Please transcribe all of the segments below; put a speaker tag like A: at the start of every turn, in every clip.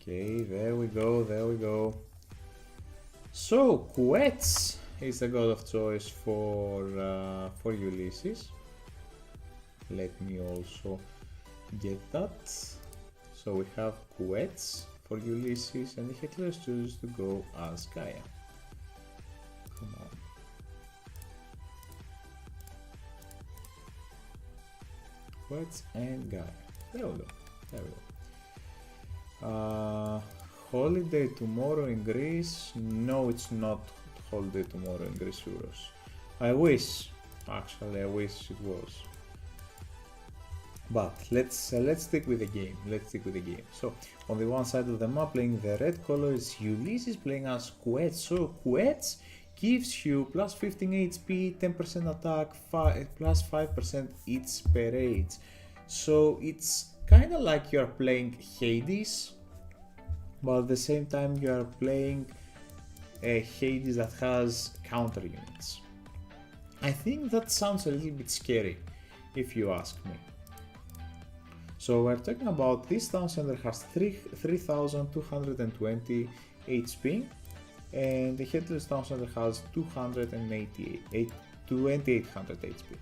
A: Okay, there we go, there we go. So, Quetz is the god of choice for Ulysses. Let me also get that. So we have Quetz for Ulysses, and Ehetleos chooses to go as Gaia. Come on. Quetz and Gaia. There we go. There we go. Holiday tomorrow in Greece? No, it's not holiday tomorrow in Greece, Euros. I wish. Actually, I wish it was. But let's stick with the game. Let's stick with the game. So on the one side of the map, playing the red color is Ulysses playing as Quetz. So Quetz gives you plus 15 HP, 10% attack, plus 5% hits per age. So it's kind of like you're playing Hades, but at the same time you are playing a Hades that has counter units. I think that sounds a little bit scary, if you ask me. So we're talking about this town center has 3220 HP, and the Ehetleos town center has 2800 HP.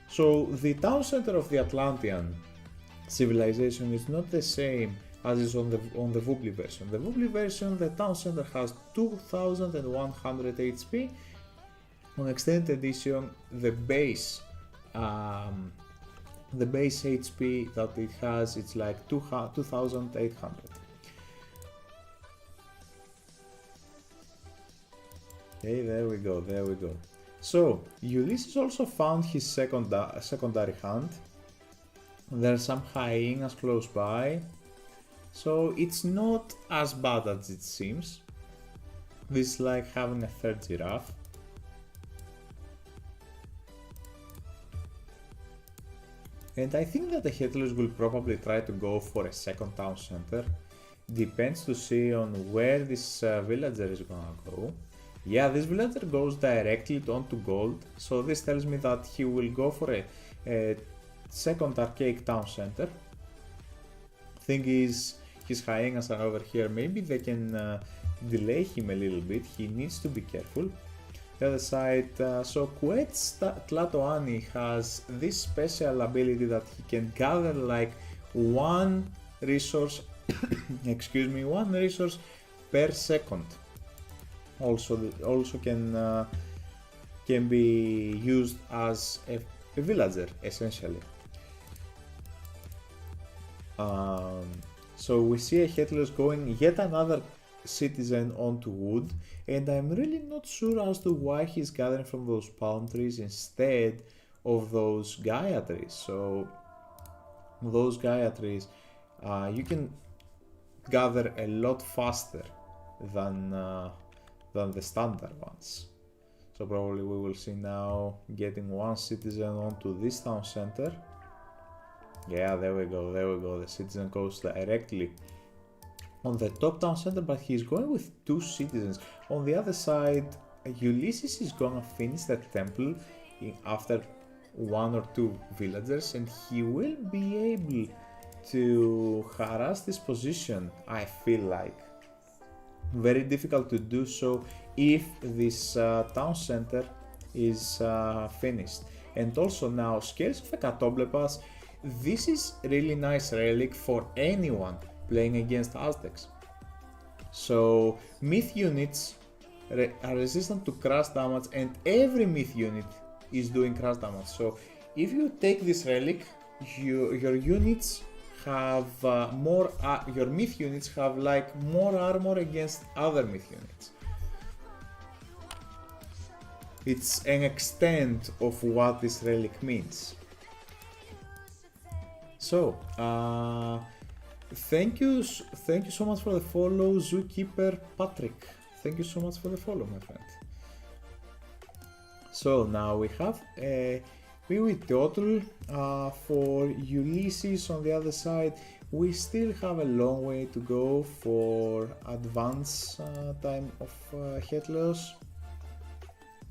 A: So the town center of the Atlantean civilization is not the same as is on the Vubli version. The Vubli version, the town center has 2100 HP. On extended edition, the base HP that it has, it's like 2800. Okay, there we go, there we go. So Ulysses also found his secondary hand. There are some hyenas close by, so it's not as bad as it seems. This is like having a third giraffe. And I think that the Ehetleos will probably try to go for a second town center. Depends to see on where this villager is gonna go. Yeah, this villager goes directly onto gold, so this tells me that he will go for a second archaic town center. Thing is, his hyenas are over here. Maybe they can delay him a little bit. He needs to be careful. The other side, so Quetz Tlatoani has this special ability that he can gather like one resource, excuse me, one resource per second. Also can be used as a villager essentially. So we see Ehetleos going yet another citizen onto wood, and I'm really not sure as to why he's gathering from those palm trees instead of those Gaia trees. So those Gaia trees you can gather a lot faster than the standard ones. So probably we will see now getting one citizen onto this town center. Yeah, there we go, there we go. The citizen goes directly on the top town center, but he's going with two citizens. On the other side, Ulysses is gonna finish the temple after one or two villagers, and he will be able to harass this position, I feel like. Very difficult to do so if this town center is finished. And also now, Scales of Hecatoblepas, this is really nice relic for anyone playing against Aztecs. So myth units are resistant to crash damage, and every myth unit is doing crash damage. So if you take this relic, your units have your myth units have like more armor against other myth units. It's an extent of what this relic means. So thank you so much for the follow, Zookeeper Patrick. Thank you so much for the follow, my friend. So now we have a total for Ulysses. On the other side, we still have a long way to go for advance time of Ehetleos.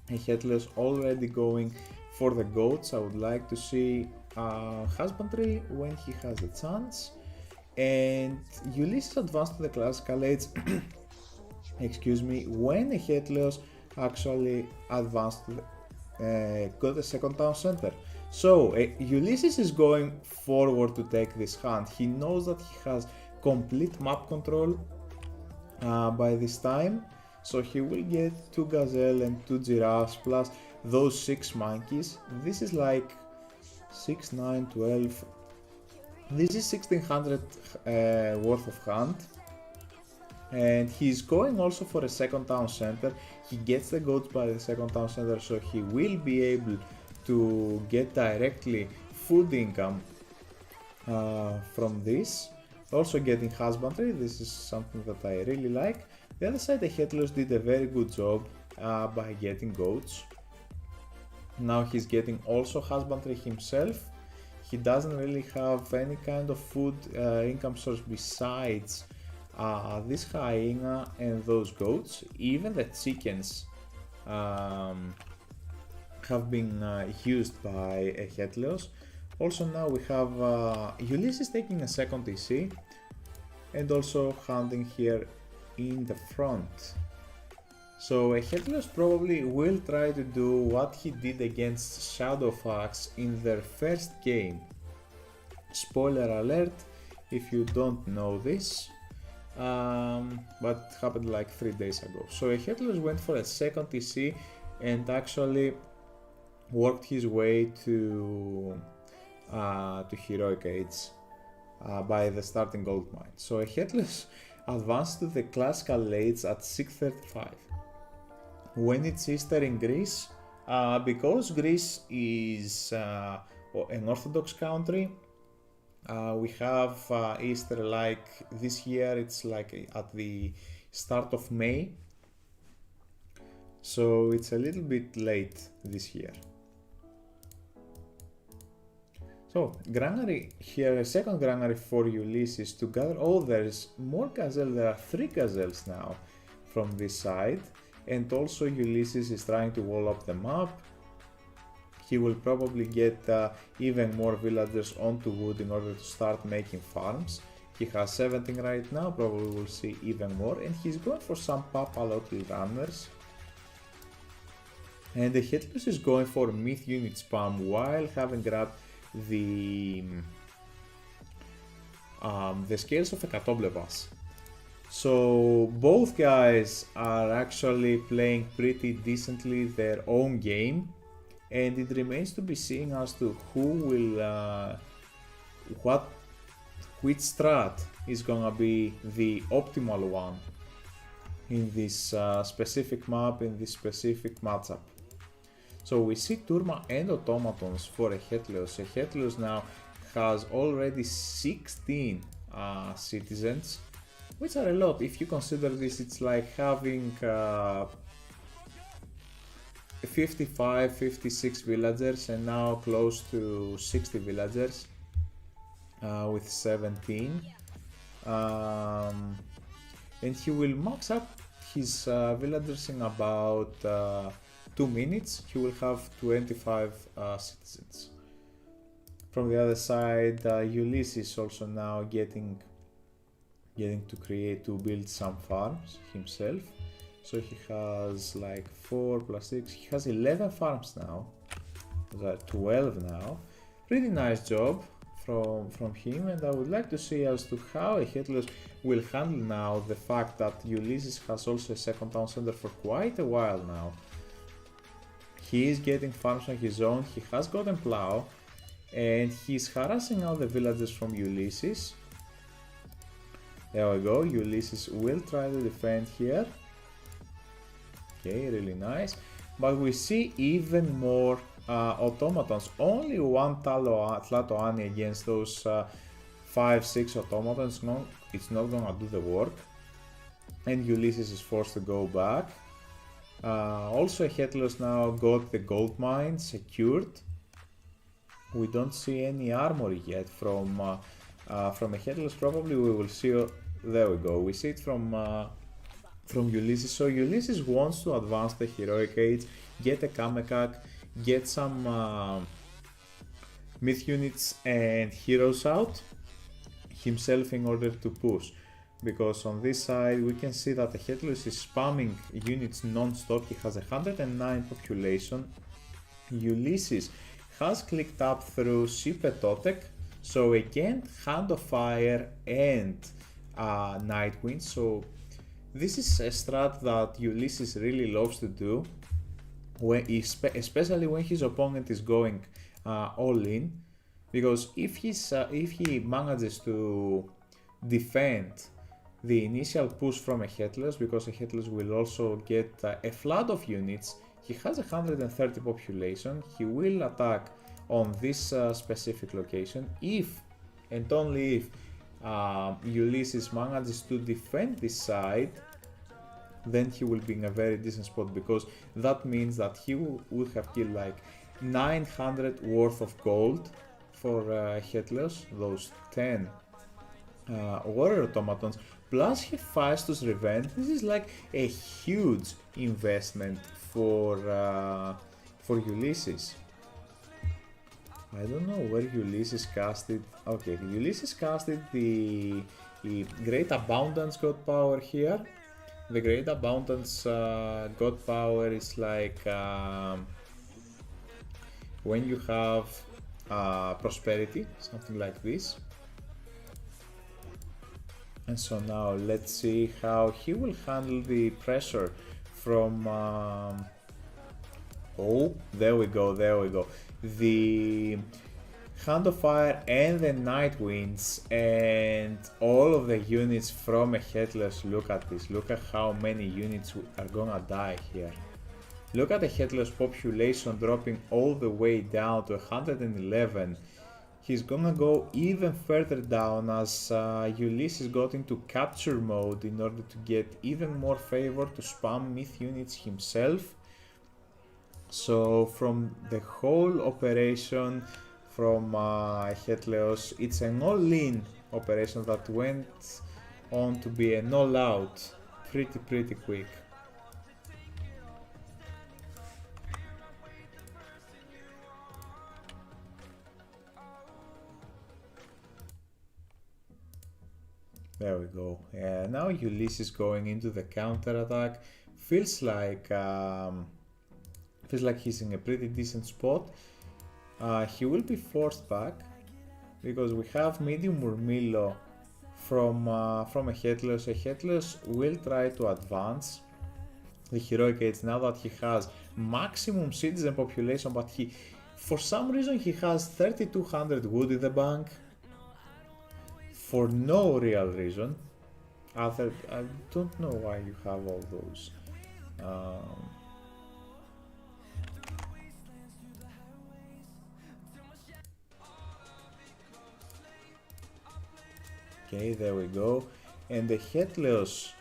A: Ehetleos already going for the goats. I would like to see husbandry when he has a chance. And Ulysses advanced to the classical age excuse me, when Ehetleos actually advanced to got a second town center. So Ulysses is going forward to take this hunt. He knows that he has complete map control by this time, so he will get 2 gazelle and 2 giraffes plus those 6 monkeys. This is like 6, 9, 12. This is 1600 worth of hunt. And he's going also for a second town center. He gets the goats by the second town center, so he will be able to get directly food income from this. Also getting husbandry, this is something that I really like. The other side, the Ehetleos did a very good job by getting goats. Now he's getting also husbandry himself. He doesn't really have any kind of food income source besides this hyena and those goats. Even the chickens have been used by Ehetleos. Also now we have Ulysses taking a second TC and also hunting here in the front. So Ehetleos probably will try to do what he did against Shadowfax in their first game. Spoiler alert if you don't know this, but it happened like 3 days ago. So Ehetleos went for a second TC and actually worked his way to Heroic Age by the starting gold mine. So Ehetleos advanced to the classical age at 635. When it's Easter in Greece, because Greece is an Orthodox country, we have Easter like this year, it's like at the start of May, so it's a little bit late this year. So granary here, a second granary for Ulysses to gather. Oh, there's more gazelle, there are 3 gazelles now from this side. And also Ulysses is trying to wall up the map. He will probably get even more villagers onto wood in order to start making farms. He has 17 right now, probably will see even more. And he's going for some papalotl runners. And the Ehetleos is going for myth unit spam while having grabbed the scales of Hekatoblevas. So both guys are actually playing pretty decently their own game, and it remains to be seen as to who will which strat is gonna be the optimal one in this specific map, in this specific matchup. So we see Turma and automatons for Ehetleos. Ehetleos now has already 16 citizens, which are a lot. If you consider this, it's like having 55, 56 villagers and now close to 60 villagers with 17. And he will max up his villagers in about 2 minutes. He will have 25 citizens. From the other side, Ulysses also now getting to build some farms himself. So he has like 4 plus 6, he has 11 farms now, 12 now. Pretty nice job from him, and I would like to see as to how Ehetleos will handle now the fact that Ulysses has also a second town center for quite a while now. He is getting farms on his own, he has gotten plow, and he's harassing all the villagers from Ulysses. There we go, Ulysses will try to defend here. Okay, really nice. But we see even more automatons. Only one Tlatoani against those 5-6 automatons. No, it's not gonna do the work. And Ulysses is forced to go back. Also Ehetleos now got the gold mine secured. We don't see any armory yet from Ehetleos. Probably we will see. There we go. We see it from Ulysses. So Ulysses wants to advance the heroic age, get a Kamekak, get some myth units and heroes out. himself in order to push. Because on this side we can see that Ehetleos is spamming units non-stop. He has 109 population. Ulysses has clicked up through Sipetotek, so again Hand of Fire and Nightwind. So this is a strat that Ulysses really loves to do, especially when his opponent is going all in, because if he manages to defend the initial push from Ehetleos, because Ehetleos will also get a flood of units. He has 130 population. He will attack on this specific location if and only if Ulysses manages to defend this side. Then he will be in a very decent spot, because that means that he will have killed like 900 worth of gold for Ehetleos, those 10 warrior automatons, plus he fires to Revan. This is like a huge investment for Ulysses. I don't know where Ulysses casted. Okay, Ulysses casted the Great Abundance God Power here. The Great Abundance God Power is like when you have prosperity, something like this. And so now let's see how he will handle the pressure from oh, there we go, the Hand of Fire and the Night Winds and all of the units from Ehetleos. Look at this, look at how many units are gonna die here. Look at Ehetleos' population dropping all the way down to 111. He's gonna go even further down as Ulysses got into capture mode in order to get even more favor to spam myth units himself. So from the whole operation from Ehetleos, it's an all-in operation that went on to be an all-out pretty quick. There we go. Now Ulysses going into the counter attack. Feels like he's in a pretty decent spot. He will be forced back because we have medium Murmillo from Ehetleos. Ehetleos will try to advance the heroic age now that he has maximum citizen population, but for some reason he has 3200 wood in the bank. For no real reason. I don't know why you have all those. Okay, there we go. And the Ehetleos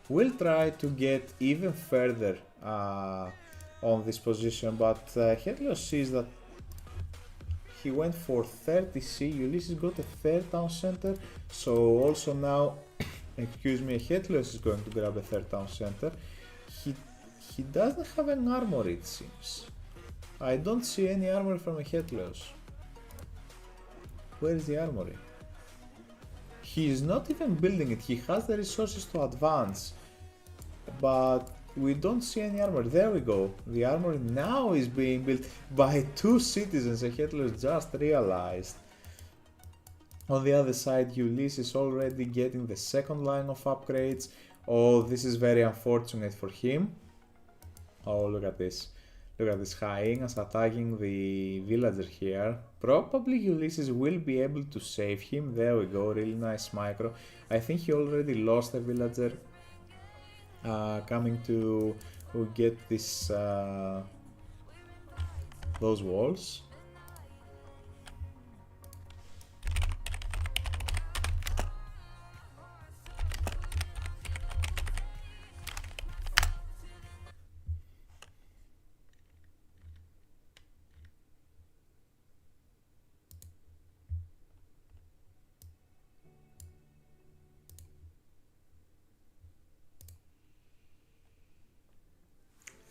A: will try to get even further on this position, but Ehetleos sees that he went for 30C. Ulysses got a third town center, so also now, excuse me, Ehetleos is going to grab a third town center. He doesn't have an armor, it seems. I don't see any armor from Ehetleos. Where is the armory? He is not even building it. He has the resources to advance, but we don't see any armor. There we go. The armor now is being built by 2 citizens. Ehetleos just realized. On the other side, Ulysses is already getting the second line of upgrades. Oh, this is very unfortunate for him. Oh, look at this. Look at this. Hyenas attacking the villager here. Probably Ulysses will be able to save him. There we go. Really nice micro. I think he already lost a villager. Coming to get this those walls.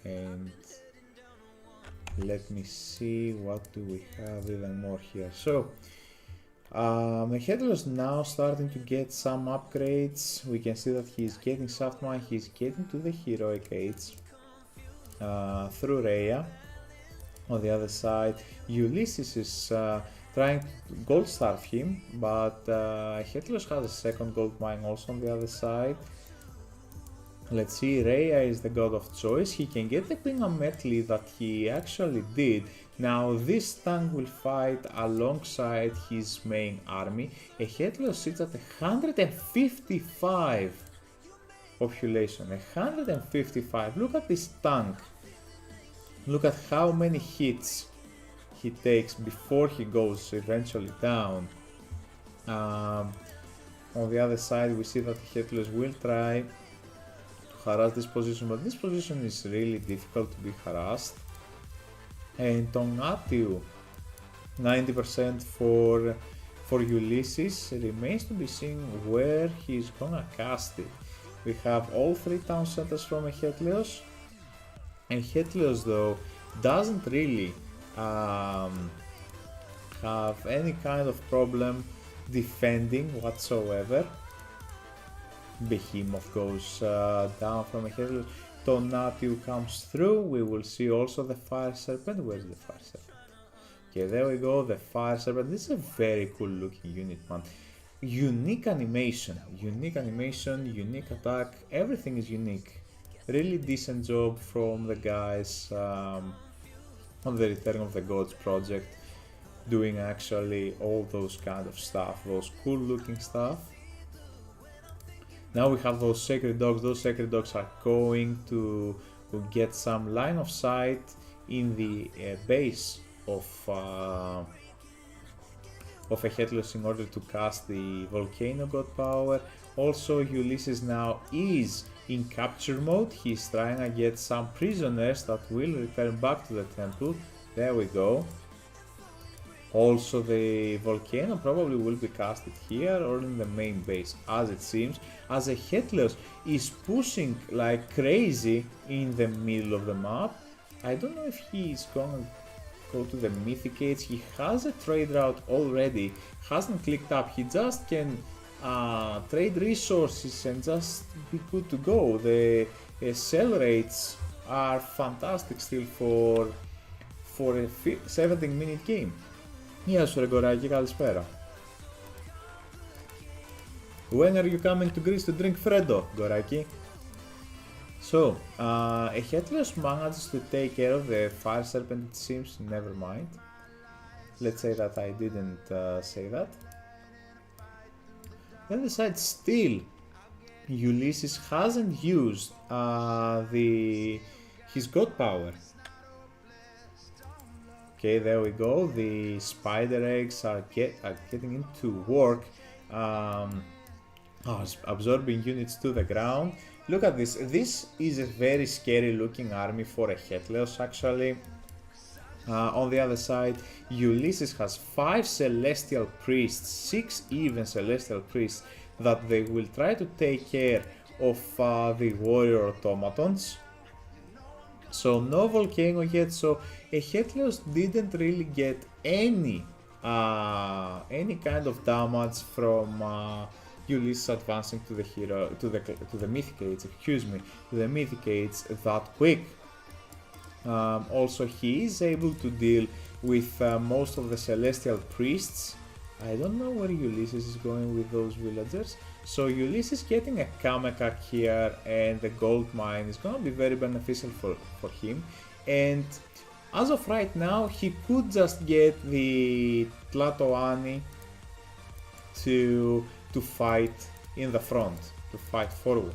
A: And let me see, what do we have even more here. So Ehetleos now starting to get some upgrades. We can see that he's getting soft mine, he's getting to the heroic age through Rhea. On the other side, Ulysses is trying to gold starve him, but Ehetleos has a second gold mine also on the other side. Let's see, Rhea is the god of choice. He can get the Queen Ehetleos that he actually did. Now this tank will fight alongside his main army. Ehetleos sits at 155 population. 155. Look at this tank. Look at how many hits he takes before he goes eventually down. On the other side, we see that Ehetleos will try harass this position, but this position is really difficult to be harassed. And on Attiu, 90% for Ulysses. Remains to be seen where he's gonna cast it. We have all three town centers from Ehetleos. Ehetleos though doesn't really have any kind of problem defending whatsoever. Behemoth goes down from Ehetleos. Tonatiuh comes through. We will see also the Fire Serpent. Where's the Fire Serpent? Okay, there we go, the Fire Serpent. This is a very cool looking unit, man. Unique animation, unique attack, everything is unique. Really decent job from the guys on the Return of the Gods project, doing actually all those kind of stuff, those cool looking stuff. Now we have those sacred dogs. Those sacred dogs are going to get some line of sight in the base of Ehetleos in order to cast the volcano god power. Also, Ulysses now is in capture mode. He's trying to get some prisoners that will return back to the temple. There we go. Also, the volcano probably will be casted here or in the main base, as it seems, as Ehetleos is pushing like crazy in the middle of the map. I don't know if he is gonna go to the Mythic Age. He has a trade route already, hasn't clicked up. He just can trade resources and just be good to go. The sell rates are fantastic still for a 17-minute game. Γεια σου ρε κοράκι, καλησπέρα. When are you coming to Greece to drink Freddo, κοράκι? So, Ehetleos manages to take care of the Fire Serpent, it seems. Never mind. Let's say that I didn't say that. Then the side still, Ulysses hasn't used his god power. Okay, there we go. The spider eggs are getting into work, absorbing units to the ground. Look at this. This is a very scary looking army for Ehetleos actually. On the other side, Ulysses has 5 celestial priests, 6 even celestial priests, that they will try to take care of the warrior automatons. So no volcano yet, so Ehetleos didn't really get any kind of damage from Ulysses advancing to the Mythic Age, to the Mythic Age that quick. Also, he is able to deal with most of the celestial priests. I don't know where Ulysses is going with those villagers. So Ulysses getting a Kamekak here and the gold mine is gonna be very beneficial for him. And as of right now, he could just get the Tlatoani to fight in the front, to fight forward.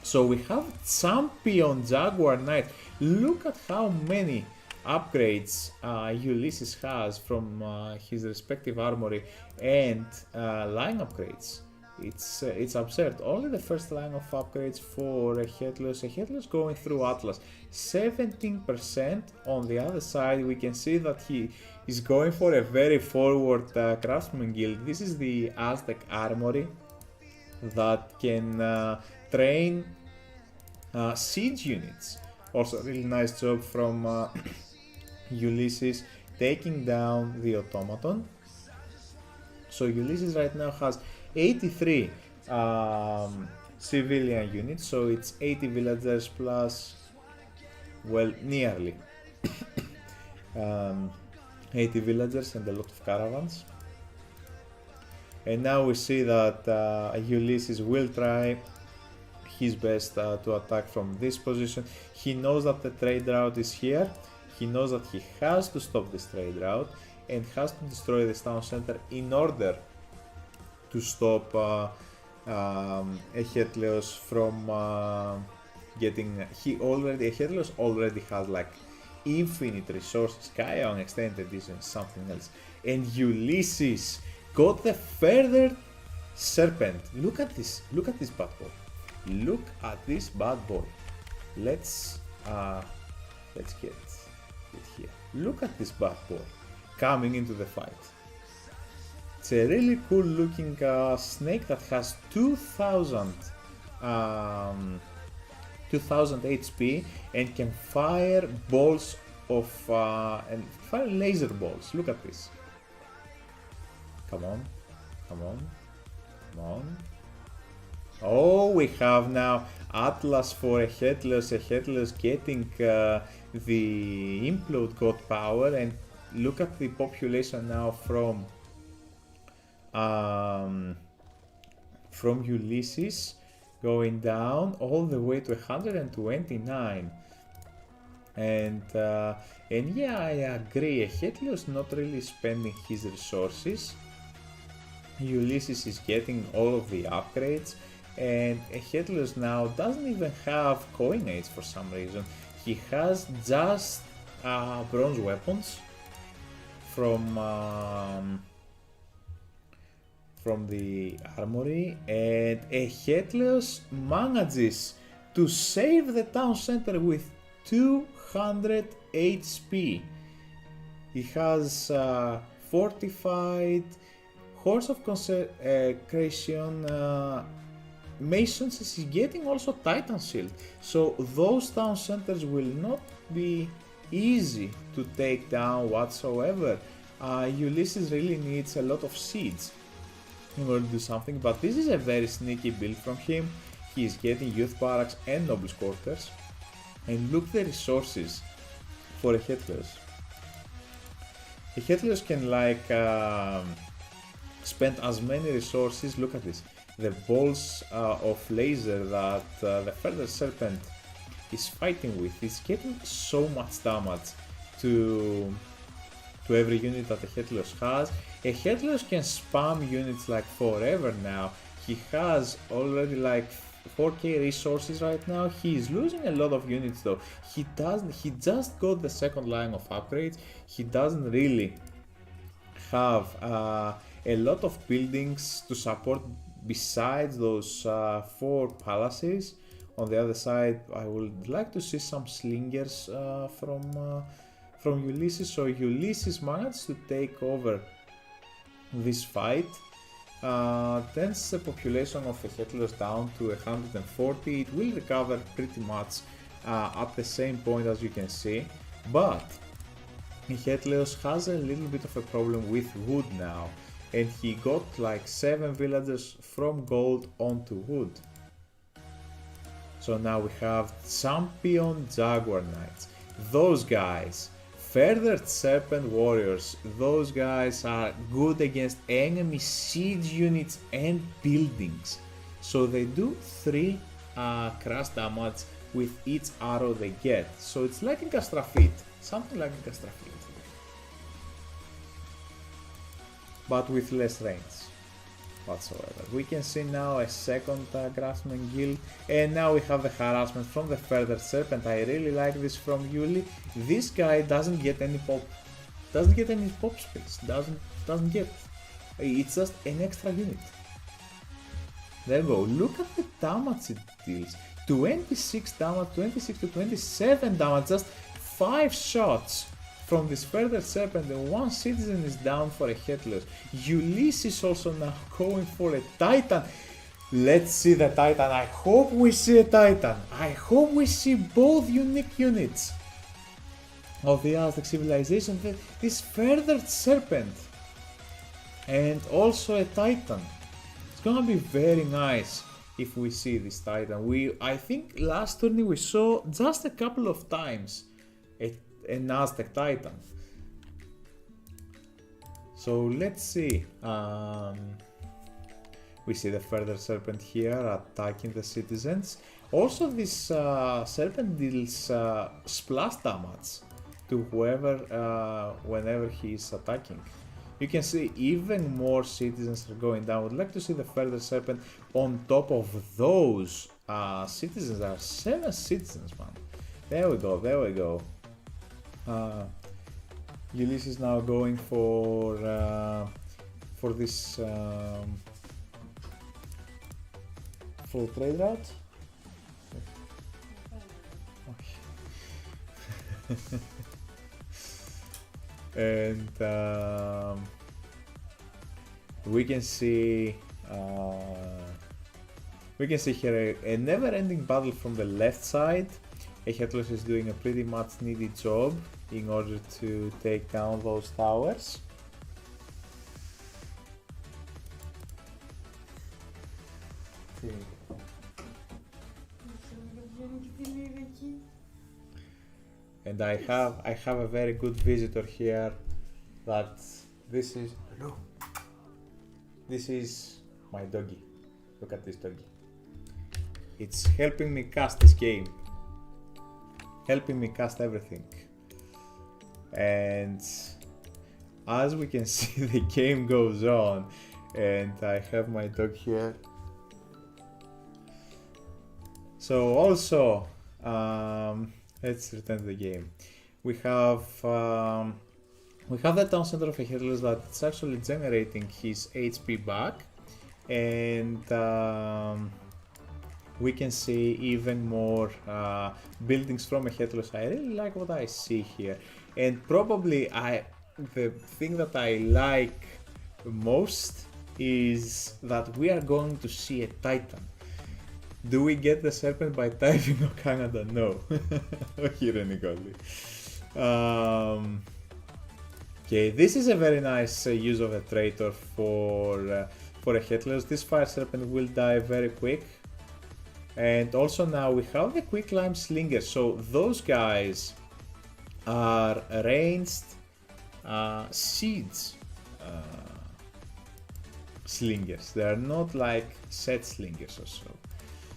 A: So we have Champion Jaguar Knight. Look at how many upgrades Ulysses has from his respective armory and line upgrades. It's absurd. Only the first line of upgrades for Ehetleos. Ehetleos going through Atlas. 17% on the other side. We can see that he is going for a very forward craftsman guild. This is the Aztec armory that can train siege units. Also really nice job from Ulysses taking down the automaton. So Ulysses right now has 83 civilian units, so it's 80 villagers plus, well, nearly 80 villagers and a lot of caravans. And now we see that Ulysses will try his best to attack from this position. He knows that the trade route is here. He knows that he has to stop this trade route and has to destroy this town center in order to stop Ehetleos from getting. Ehetleos already has like infinite resources. Gaia on Extended Edition is something else. And Ulysses got the further serpent. Look at this bad boy. Look at this bad boy. Let's get it here. Look at this bad boy coming into the fight. It's a really cool looking snake that has 2000 HP and can fire balls of and fire laser balls. Look at this. Come on. Oh, we have now Atlas for Ehetleos. Ehetleos getting the implode god power, and look at the population now from Ulysses going down all the way to 129. And yeah, I agree. Ehetleos not really spending his resources. Ulysses is getting all of the upgrades, and Ehetleos now doesn't even have coinates for some reason. He has just bronze weapons from the armory, and Ehetleos manages to save the town center with 200 HP. He has fortified Horse of Consecration Masons. Is getting also Titan Shield, so those town centers will not be easy to take down whatsoever. Ulysses really needs a lot of siege in order to do something, but this is a very sneaky build from him. He is getting youth barracks and nobles quarters, and look the resources for Ehetleos. Ehetleos can like spend as many resources. Look at this, the balls of laser that the Feather Serpent is fighting with. It's getting so much damage to every unit that Ehetleos has. Ehetleos can spam units like forever now. He has already like 4k resources right now. He is losing a lot of units though. He just got the second line of upgrades. He doesn't really have a lot of buildings to support besides those 4 palaces. On the other side, I would like to see some slingers from Ulysses. So Ulysses managed to take over this fight. Turns the population of Ehetleos down to 140. It will recover pretty much at the same point, as you can see, but Ehetleos has a little bit of a problem with wood now, and he got like 7 villagers from gold onto wood. So now we have champion Jaguar Knights. Those guys, Feathered Serpent Warriors, those guys are good against enemy siege units and buildings. So they do 3 crash damage with each arrow they get. So it's like in Castrafit, something like in Castrafit, but with less range whatsoever. We can see now a second Craftsman guild, and now we have the harassment from the Feathered Serpent. I really like this from Uli. This guy doesn't get any pop space, doesn't get, it's just an extra unit. There you go, look at the damage it deals. 26 damage, 26 to 27 damage, just 5 shots from this Feathered Serpent, and 1 citizen is down for Ehetleos. Ulysses also now going for a Titan. Let's see the Titan. I hope we see a Titan. I hope we see both unique units of the Aztec civilization. This Feathered Serpent and also a Titan. It's gonna be very nice if we see this Titan. I think last tourney we saw just a couple of times an Aztec Titan. So let's see. We see the further serpent here attacking the citizens. Also, this serpent deals splash damage to whoever whenever he is attacking. You can see even more citizens are going down. I would like to see the further serpent on top of those citizens. There are 7 citizens, man. There we go, there we go. Ulysses now going for this for trade route. Okay. And we can see here a never-ending battle from the left side. Ehetleos is doing a pretty much needed job in order to take down those towers. And I have a very good visitor here. That this is my doggy. Look at this doggy. It's helping me cast this game. Helping me cast everything. And as we can see, the game goes on, and I have my dog here. So also, let's return to the game. We have the town center of Ehetleos that it's actually generating his HP back, and we can see even more buildings from Ehetleos. I really like what I see here, and probably the thing that I like most is that we are going to see a Titan. Do we get the serpent by typing or Canada? No. Okay, this is a very nice use of a traitor for Ehetleos. This fire serpent will die very quick. And also now we have the quick climb slingers. So those guys are ranged siege slingers. They are not like set slingers or so.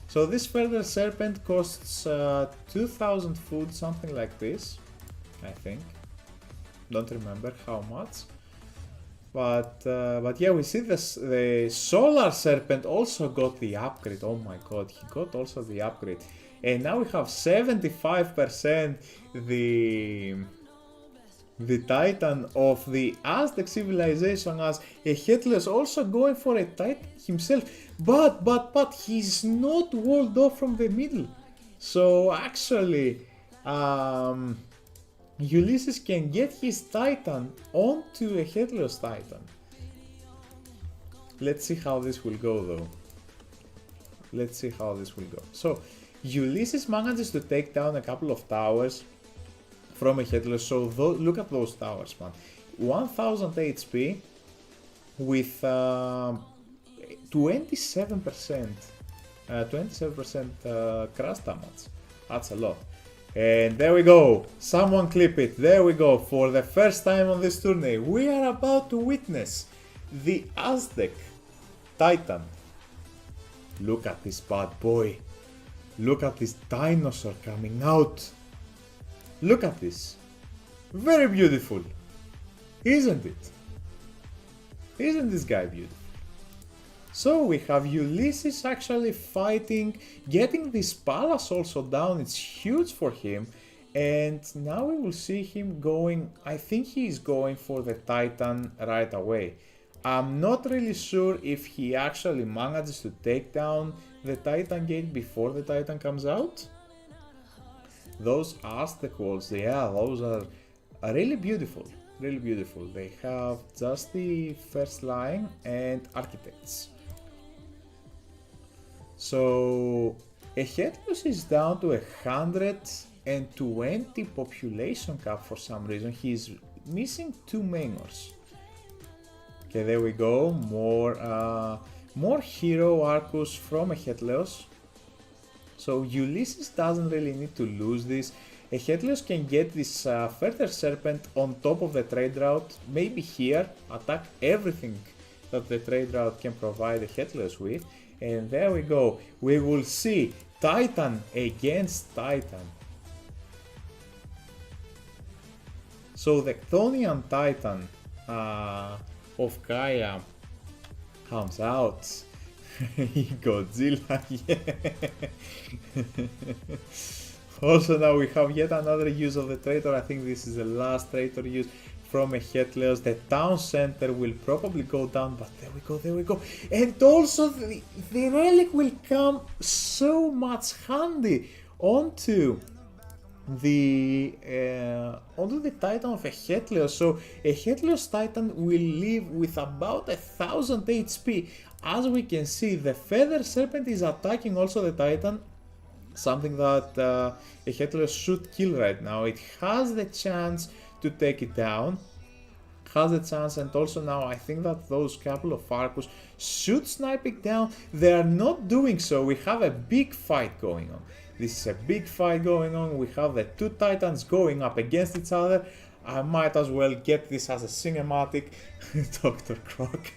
A: So this further serpent costs 2000 food, something like this, I think. Don't remember how much. But yeah, we see this, the solar serpent also got the upgrade. Oh my god, he got also the upgrade. And now we have 75% the Titan of the Aztec civilization, as Ehetleos also going for a Titan himself, but he's not walled off from the middle. So actually, Ulysses can get his Titan onto Ehetleos' Titan. Let's see how this will go though. Let's see how this will go. So Ulysses manages to take down a couple of towers from Ehetleos. So look at those towers, man. 1000 HP with 27% crash damage. That's a lot. And there we go. Someone clip it. There we go. For the first time on this tourney, we are about to witness the Aztec Titan. Look at this bad boy. Look at this dinosaur coming out. Look at this. Very beautiful. Isn't it? Isn't this guy beautiful? So we have Ulysses actually fighting, getting this palace also down. It's huge for him. And now we will see him going, I think he is going for the Titan right away. I'm not really sure if he actually manages to take down the Titan gate before the Titan comes out. Those Aztec walls, yeah, those are really beautiful, really beautiful. They have just the first line and architects. So Ehetleos is down to 120 population cap for some reason. He's missing 2 minors. Okay, there we go. More hero Arcus from Ehetleos. So Ulysses doesn't really need to lose this. Ehetleos can get this further serpent on top of the trade route. Maybe here, attack everything that the trade route can provide Ehetleos with. And there we go. We will see Titan against Titan. So the Chthonian Titan of Gaia comes out. Godzilla, yeah. Also now we have yet another use of the traitor. I think this is the last traitor use from Ehetleos. The town center will probably go down, but there we go, there we go. And also the relic will come so much handy onto the Titan of Ehetleos. So Ehetleos Titan will live with about 1000 HP. As we can see, the Feather Serpent is attacking also the Titan, something that Ehetleos should kill right now. It has the chance to take it down, has the chance, and also now I think that those couple of Arcus should snipe it down. They are not doing so. We have a big fight going on. This is a big fight going on. We have the two Titans going up against each other. I might as well get this as a cinematic. Dr. Croc.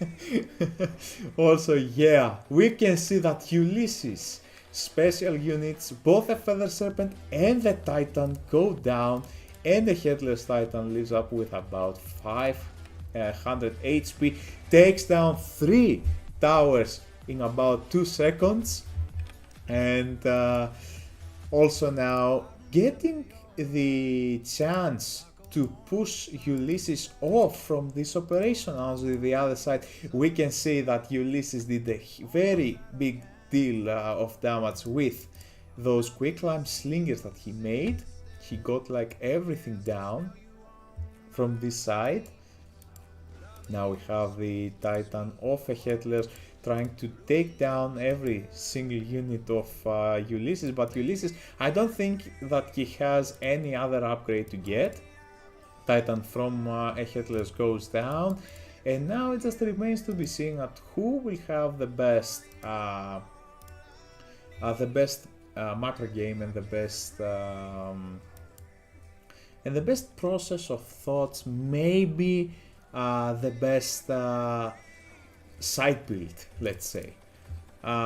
A: Also, yeah, we can see that Ulysses special units, both the Feather Serpent and the Titan, go down, and the Ehetleos Titan lives up with about 500 HP, takes down 3 towers in about 2 seconds, and also now getting the chance to push Ulysses off from this operation. On the other side, we can see that Ulysses did a very big deal of damage with those quick climb slingers that he made. He got like everything down from this side. Now we have the Titan of Ehetleos trying to take down every single unit of Ulysses, but Ulysses, I don't think that he has any other upgrade to get. Titan from Ehetleos goes down, and now it just remains to be seen at who will have the best macro game and the best process of thoughts, maybe the best side build, let's say,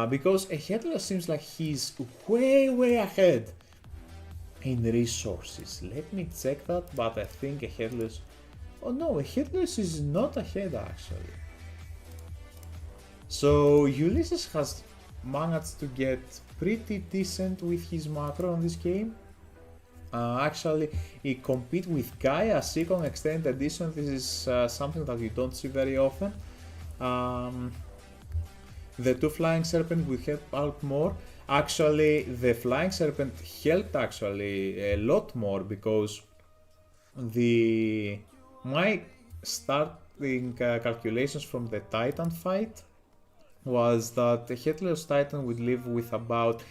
A: because Ehetleos seems like he's way ahead in resources. Let me check that, but I think Ehetleos, oh no, Ehetleos is not ahead actually. So Ulysses has managed to get pretty decent with his macro on this game. Actually, he competes with Gaia Seacon Extended Edition. This is something that you don't see very often. The two Flying Serpent will help out more. Actually, the Flying Serpent helped actually a lot more, because my starting calculations from the Titan fight was that the Ehetleos Titan would live with about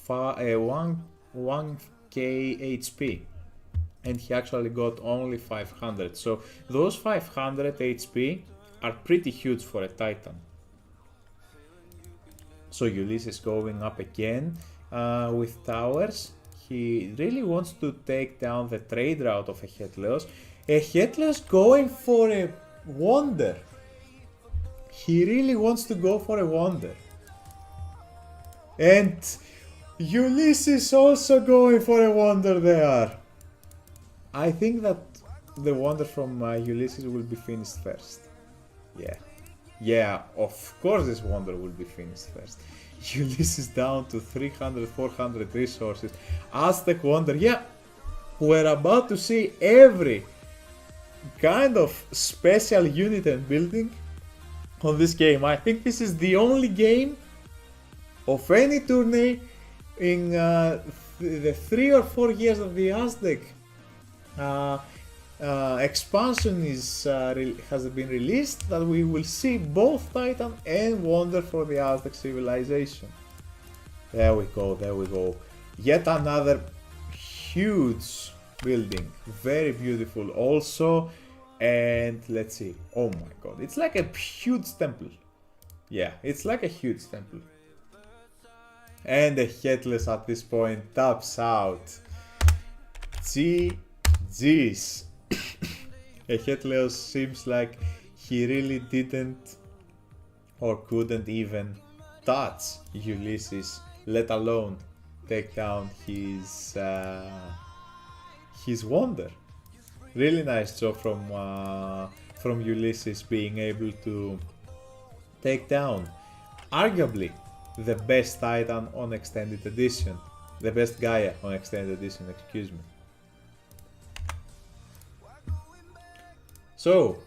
A: 1k HP, and he actually got only 500. So those 500 HP are pretty huge for a Titan. So Ulysses going up again with towers. He really wants to take down the trade route of Ehetleos. Ehetleos going for a wonder. He really wants to go for a wonder. And Ulysses also going for a wonder there. I think that the wonder from Ulysses will be finished first. Yeah, of course this wonder will be finished first. Ulysses down to 300, 400 resources. Aztec wonder, yeah, we're about to see every kind of special unit and building on this game. I think this is the only game of any tourney in the 3 or 4 years of the Aztec expansion has been released that we will see both Titan and Wonder for the Aztec civilization. There we go. Yet another huge building, very beautiful. Also, And let's see. Oh my god, it's like a huge temple. Yeah, it's like a huge temple. And the Ehetleos at this point taps out. GG's. Ehetleos seems like he really didn't or couldn't even touch Ulysses, let alone take down his wonder. Really nice job from Ulysses being able to take down arguably the best Titan on Extended Edition, the best Gaia on Extended Edition, excuse me. So